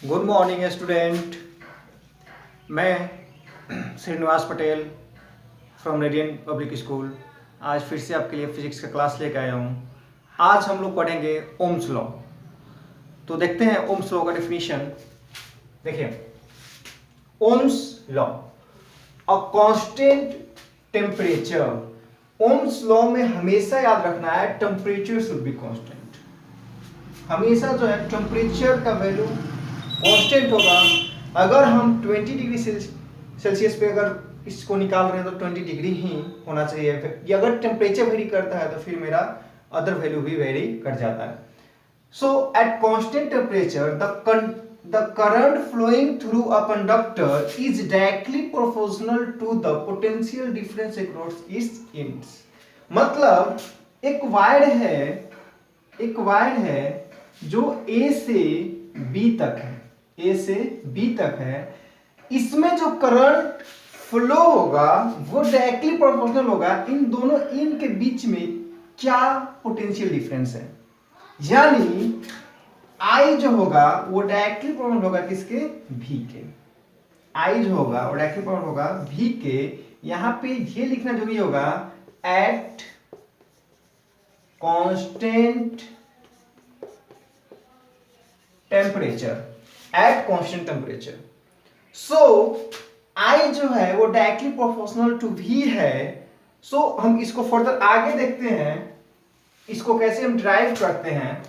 Good morning student. मैं Srinivas Patel from radiant public school आज फिर से आपके लिए फिजिक्स का क्लास लेकर आया हूँ। आज हम लोग पढ़ेंगे ओम्स लॉ। तो देखते हैं ओम्स लॉ का डेफिनेशन। देखिए, Ohm's law a constant temperature. Ohm's law में हमेशा याद रखना है टेम्परेचर शुड बी कांस्टेंट। हमेशा जो है टेम्परेचर का वैल्यू कांस्टेंट होगा। अगर हम 20 डिग्री सेल्सियस पे अगर इसको निकाल रहे हैं तो 20 डिग्री ही होना चाहिए। अगर टेम्परेचर वेरी करता है तो फिर मेरा अदर वैल्यू भी वेरी कर जाता है। So at constant temperature the current flowing through a conductor is directly proportional to the potential difference across its ends. मतलब एक वायर है जो ए से बी तक है, ए से बी तक है। इसमें जो करंट फ्लो होगा वो डायरेक्टली प्रोपोर्शनल होगा इन दोनों एंड के बीच में क्या पोटेंशियल डिफरेंस है। यानी आई जो होगा वो डायरेक्टली प्रोपोर्शनल होगा किसके, भी के। आई जो होगा वो डायरेक्टली प्रोपोर्शनल होगा भी के। यहां पे ये लिखना जो भी होगा at constant temperature, at constant temperature. So I जो है वो डायरेक्टली प्रोपोर्शनल टू वी है। सो हम इसको फर्दर आगे देखते हैं, इसको कैसे हम ड्राइव करते हैं।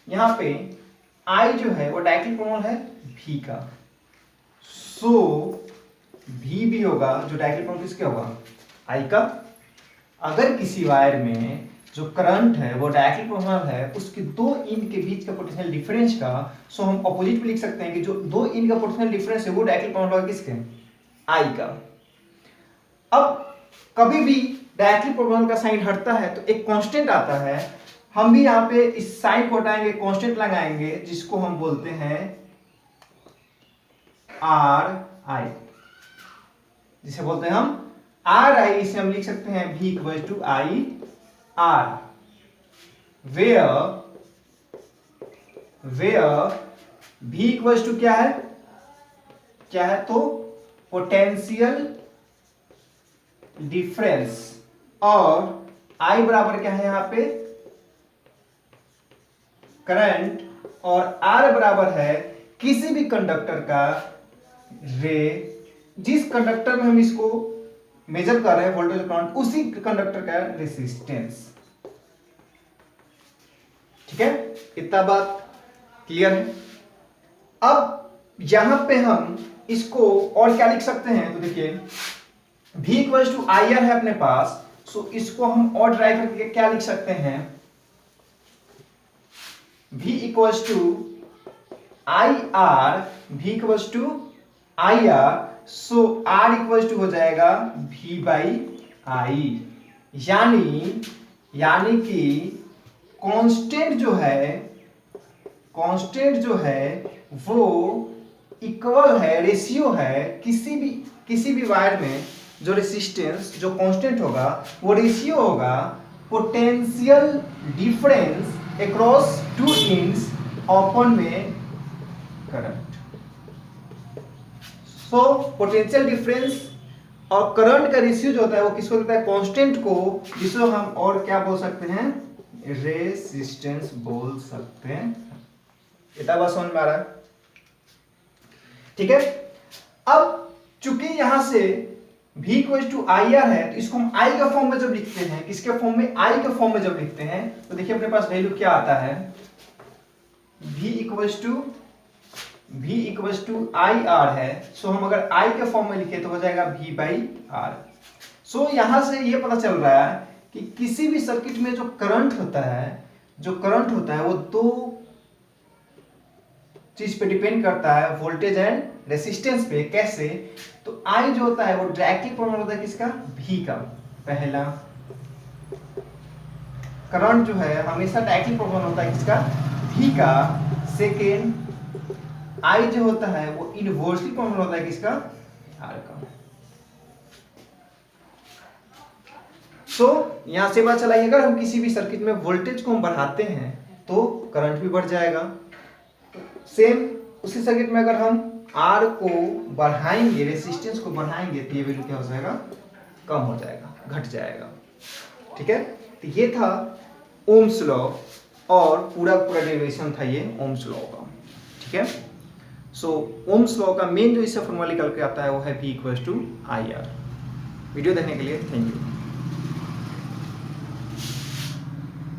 यहां पे आई जो है वो डायरेक्टली प्रोपोर्शनल है भी का। सो भी भी होगा जो डायरेक्टली प्रोपोर्शनल किसके होगा, आई का। अगर किसी वायर में जो करंट है वो डायरेक्टली प्रोपोर्शनल है उसके दो एंड के बीच का पोटेंशियल डिफरेंस का, सो हम अपोजिट में लिख सकते हैं कि जो दो एंड का पोटेंशियल डिफरेंस है वो डायरेक्टली प्रोपोर्शनल होगा किसके, आई का। अब कभी भी डायरेक्टली प्रोपोर्शनल का साइन हटता है तो एक कांस्टेंट आता है। हम भी यहाँ पे इस साइन को हटाएंगे, कांस्टेंट लगाएंगे जिसको हम बोलते हैं आर आई, जिसे बोलते हैं हम आर आई। इसे हम लिख सकते हैं v equal to I R, where v equal to क्या है तो पोटेंशियल डिफरेंस, और I बराबर क्या है यहाँ पे करंट, और R बराबर है किसी भी कंडक्टर का रे, जिस कंडक्टर में हम इसको मेजर कर रहे हैं वोल्टेज करंट, उसी कंडक्टर का रेसिस्टेंस। ठीक है, इतना बात क्लियर है। अब यहां पे हम इसको और क्या लिख सकते हैं, तो देखिए V equal to I R है अपने पास। सो इसको हम और ड्राइव करके क्या लिख सकते हैं, V equals to I R, V equals to I R. So R equals to हो जाएगा V बाई आई। यानी कि कांस्टेंट जो है वो इक्वल है, रेशियो है। किसी भी वायर में जो रेसिस्टेंस जो कांस्टेंट होगा वो रेशियो होगा potential difference across two ends open में करंट। सो पोटेंशियल डिफरेंस और करंट का रेशियो जो होता है वो किसको देता है, कांस्टेंट को, जिसको हम और क्या बोल सकते हैं, रेसिस्टेंस बोल सकते हैं। इतना बात समझ में आ रहा है, ठीक है। अब चूंकि यहां से V equal to I R है तो इसको हम I का फॉर्म में जब लिखते हैं, किसके फॉर्म में, I के फॉर्म में जब लिखते हैं तो देखिए अपने पास वैल्यू क्या आता है, V equal to I R है। सो हम अगर I के फॉर्म में लिखे तो हो जाएगा V बाई आर। सो यहां से ये पता चल रहा है कि किसी भी सर्किट में जो करंट होता है वो दो चीज पे डिपेंड करता है, वोल्टेज एंड रेसिस्टेंस पे। कैसे, तो I जो होता है वो डायरेक्टली प्रोपोर्शनल होता है किसका, V का। पहला करंट जो है हमेशा डायरेक्टली प्रोपोर्शनल होता है किसका, V का। सेकेंड आई जो होता है वो इनवर्सली प्रोपोर्शनल होता है किसका, आर का। सो यहां से पता चला अगर हम किसी भी सर्किट में वोल्टेज को हम बढ़ाते हैं तो करंट भी बढ़ जाएगा। सेम उसी सर्किट में अगर हम आर को बढ़ाएंगे, रेसिस्टेंस को बढ़ाएंगे तो ये वैल्यू क्या हो जाएगा, कम हो जाएगा, घट जाएगा। ठीक है, तो ये था ओम्स लॉ और पूरा डेरिवेशन था ये ओम्स लॉ का। ठीक है, सो ओम्स लॉ का मेन जो इससे फॉर्मूला निकल के आता है वो है V = IR। वीडियो देखने के लिए थैंक यू।